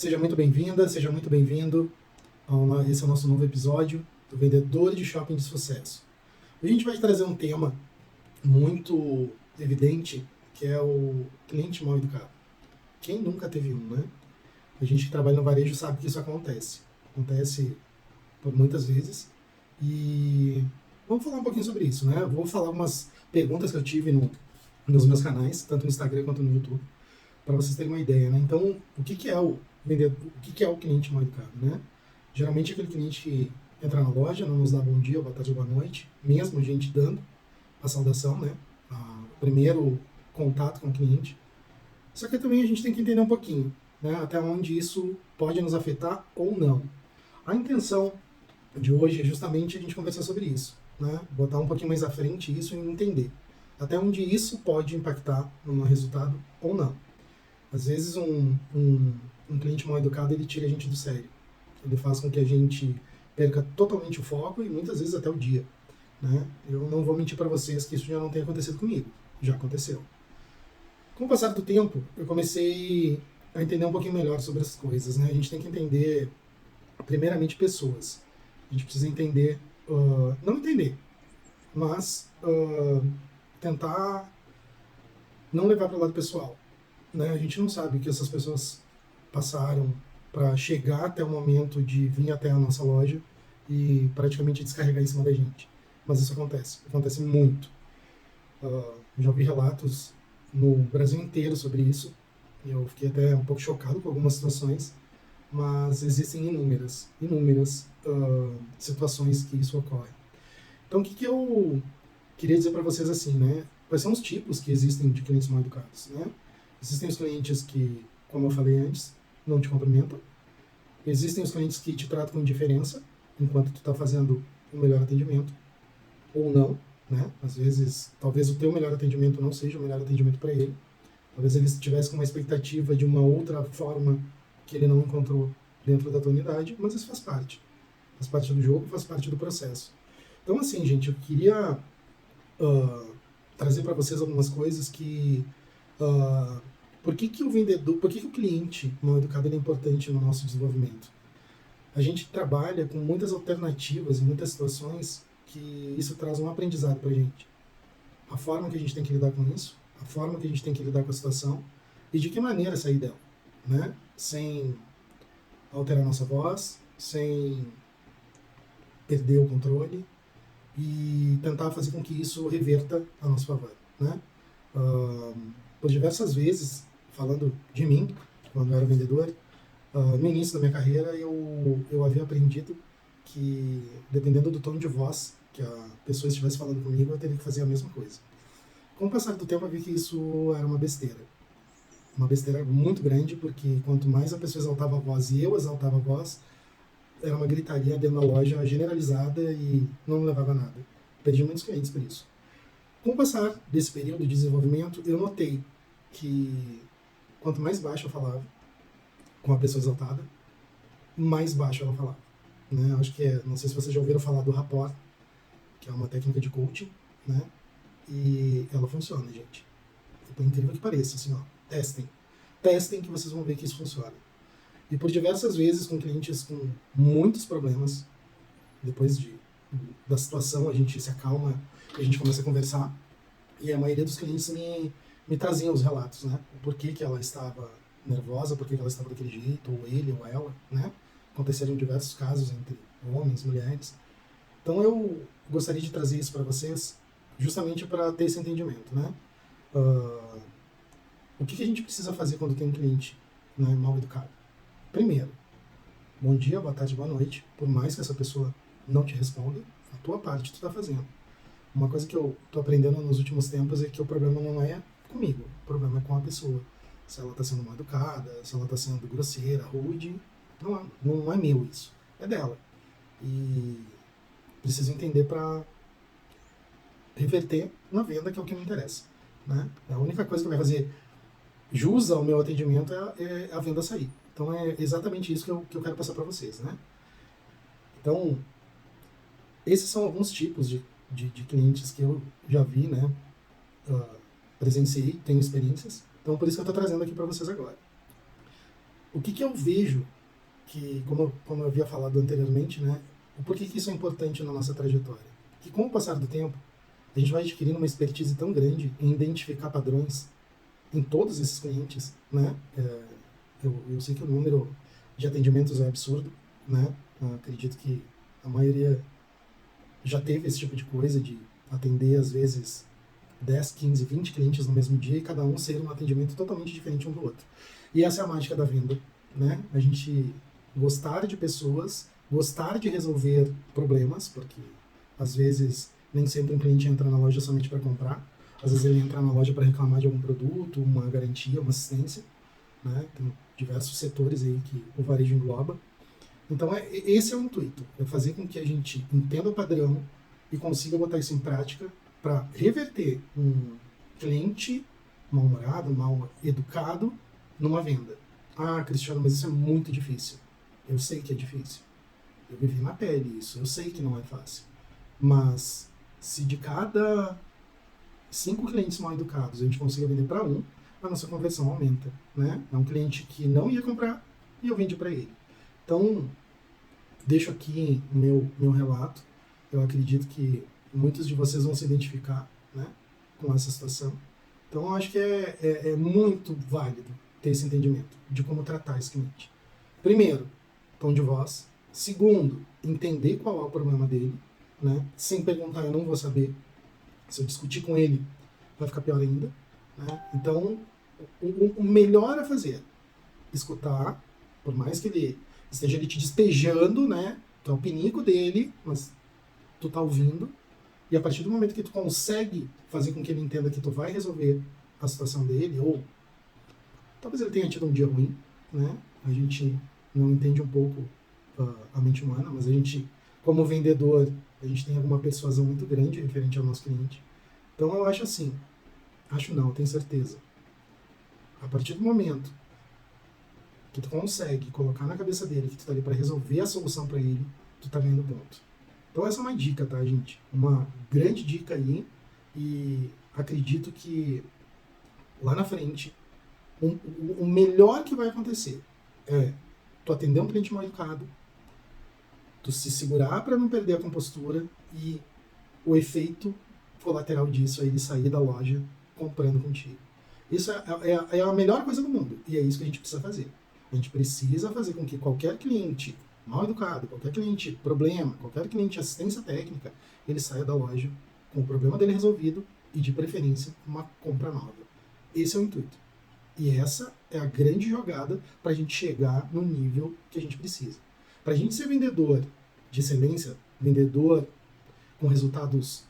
Seja muito bem-vinda, seja muito bem-vindo. Esse é o nosso novo episódio do Vendedor de Shopping de Sucesso. A gente vai trazer um tema muito evidente, que é o cliente mal educado. Quem nunca teve um, né? A gente que trabalha no varejo sabe que isso acontece. Acontece por muitas vezes. E vamos falar um pouquinho sobre isso, né? Vou falar umas perguntas que eu tive nos meus canais, tanto no Instagram quanto no YouTube, para vocês terem uma ideia, né? Então, o que é o vendedor, o que é o cliente mal educado, né? Geralmente aquele cliente que entra na loja, não nos dá bom dia, boa tarde, boa noite, mesmo a gente dando a saudação, né? O primeiro contato com o cliente. Só que também a gente tem que entender um pouquinho, né? Até onde isso pode nos afetar ou não. A intenção de hoje é justamente a gente conversar sobre isso, né? Botar um pouquinho mais à frente isso e entender até onde isso pode impactar no resultado ou não. Às vezes um cliente mal educado, ele tira a gente do sério. Ele faz com que a gente perca totalmente o foco e muitas vezes até o dia, né? Eu não vou mentir para vocês que isso já não tem acontecido comigo. Já aconteceu. Com o passar do tempo, eu comecei a entender um pouquinho melhor sobre essas coisas, né? A gente tem que entender, primeiramente, pessoas. A gente precisa entender, não entender, mas tentar não levar para o lado pessoal, né? A gente não sabe o que essas pessoas passaram para chegar até o momento de vir até a nossa loja e praticamente descarregar em cima da gente. Mas isso acontece muito. Já ouvi relatos no Brasil inteiro sobre isso. Eu fiquei até um pouco chocado com algumas situações, mas existem inúmeras situações que isso ocorre. Então, o que eu queria dizer para vocês assim, né? Quais são os tipos que existem de clientes mal educados, né? Existem os clientes que, como eu falei antes, não te cumprimentam. Existem os clientes que te tratam com indiferença enquanto tu está fazendo o melhor atendimento, ou não, né? Às vezes, talvez o teu melhor atendimento não seja o melhor atendimento para ele. Talvez ele estivesse com uma expectativa de uma outra forma que ele não encontrou dentro da tua unidade, mas isso faz parte. Faz parte do jogo, faz parte do processo. Então, assim, gente, eu queria trazer para vocês algumas coisas que por que o vendedor, por que o cliente mal educado é importante no nosso desenvolvimento? A gente trabalha com muitas alternativas em muitas situações que isso traz um aprendizado para a gente. A forma que a gente tem que lidar com isso, a forma que a gente tem que lidar com a situação e de que maneira sair dela, né? Sem alterar nossa voz, sem perder o controle e tentar fazer com que isso reverta a nosso favor, né? Por diversas vezes, falando de mim, quando eu era vendedor, no início da minha carreira eu havia aprendido que, dependendo do tom de voz que a pessoa estivesse falando comigo, eu teria que fazer a mesma coisa. Com o passar do tempo, eu vi que isso era uma besteira. Uma besteira muito grande, porque quanto mais a pessoa exaltava a voz e eu exaltava a voz, era uma gritaria dentro da loja generalizada e não levava a nada. Perdi muitos clientes por isso. Com o passar desse período de desenvolvimento, eu notei que quanto mais baixo eu falava com a pessoa exaltada, mais baixo ela falava. Né? Acho que não sei se vocês já ouviram falar do rapport, que é uma técnica de coaching, né? E ela funciona, gente. Por incrível que pareça, assim, ó, testem. Testem que vocês vão ver que isso funciona. E por diversas vezes com clientes com muitos problemas, depois da situação a gente se acalma e a gente começa a conversar. E a maioria dos clientes me traziam os relatos, né? O porquê que ela estava nervosa, porquê que ela estava daquele jeito, ou ele ou ela, né? Aconteceram diversos casos entre homens, mulheres. Então eu gostaria de trazer isso para vocês, justamente para ter esse entendimento, né? O que a gente precisa fazer quando tem um cliente, né, mal educado? Primeiro, bom dia, boa tarde, boa noite. Por mais que essa pessoa não te responda, a tua parte tu está fazendo. Uma coisa que eu tô aprendendo nos últimos tempos é que o problema não é comigo, o problema é com a pessoa. Se ela está sendo mal educada, se ela está sendo grosseira, rude, não é meu isso, é dela. E preciso entender para reverter na venda, que é o que me interessa. Né? A única coisa que vai fazer jus ao meu atendimento é a venda sair. Então é exatamente isso que eu quero passar para vocês. Né? Então, esses são alguns tipos de clientes que eu já vi, né? Presenciei, tenho experiências. Então, por isso que eu estou trazendo aqui para vocês agora. O que eu vejo, que como eu havia falado anteriormente, né, o porquê que isso é importante na nossa trajetória? Que com o passar do tempo, a gente vai adquirindo uma expertise tão grande em identificar padrões em todos esses clientes, né? Eu sei que o número de atendimentos é absurdo, né? Eu acredito que a maioria já teve esse tipo de coisa, de atender, às vezes, 10, 15, 20 clientes no mesmo dia e cada um ser um atendimento totalmente diferente um do outro. E essa é a mágica da venda, né? A gente gostar de pessoas, gostar de resolver problemas, porque às vezes nem sempre um cliente entra na loja somente para comprar, às vezes ele entra na loja para reclamar de algum produto, uma garantia, uma assistência, né? Tem diversos setores aí que o varejo engloba. Então, esse é o intuito, é fazer com que a gente entenda o padrão e consiga botar isso em prática para reverter um cliente mal-humorado, mal educado, numa venda. Ah, Cristiano, mas isso é muito difícil. Eu sei que é difícil. Eu vivi na pele isso, eu sei que não é fácil. Mas se de cada 5 clientes mal educados a gente consiga vender para um, a nossa conversão aumenta, né? É um cliente que não ia comprar e eu vendi para ele. Então, deixo aqui o meu relato. Eu acredito que muitos de vocês vão se identificar, né, com essa situação. Então, eu acho que é muito válido ter esse entendimento de como tratar esse cliente. Primeiro, tom de voz. Segundo, entender qual é o problema dele, né? Sem perguntar, eu não vou saber. Se eu discutir com ele, vai ficar pior ainda, né? Então, o melhor a fazer, escutar, por mais que ele esteja ali te despejando, né? Tu é o pinico dele, mas tu tá ouvindo. E a partir do momento que tu consegue fazer com que ele entenda que tu vai resolver a situação dele, ou talvez ele tenha tido um dia ruim, né? A gente não entende um pouco a mente humana, mas a gente, como vendedor, a gente tem alguma persuasão muito grande referente ao nosso cliente. Então eu acho assim, acho não, tenho certeza. A partir do momento que tu consegue colocar na cabeça dele que tu tá ali para resolver a solução para ele, tu tá ganhando ponto. Então essa é uma dica, tá, gente? Uma grande dica aí, e acredito que lá na frente o melhor que vai acontecer é tu atender um cliente mal educado, tu se segurar para não perder a compostura, e o efeito colateral disso é ele sair da loja comprando contigo. Isso é a melhor coisa do mundo, e é isso que a gente precisa fazer. A gente precisa fazer com que qualquer cliente mal educado, qualquer cliente problema, qualquer cliente assistência técnica, ele saia da loja com o problema dele resolvido e, de preferência, uma compra nova. Esse é o intuito. E essa é a grande jogada para a gente chegar no nível que a gente precisa. Para a gente ser vendedor de excelência, vendedor com resultados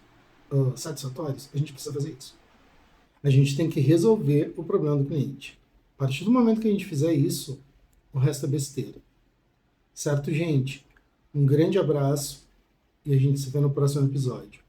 satisfatórios, a gente precisa fazer isso. A gente tem que resolver o problema do cliente. A partir do momento que a gente fizer isso, o resto é besteira. Certo, gente? Um grande abraço e a gente se vê no próximo episódio.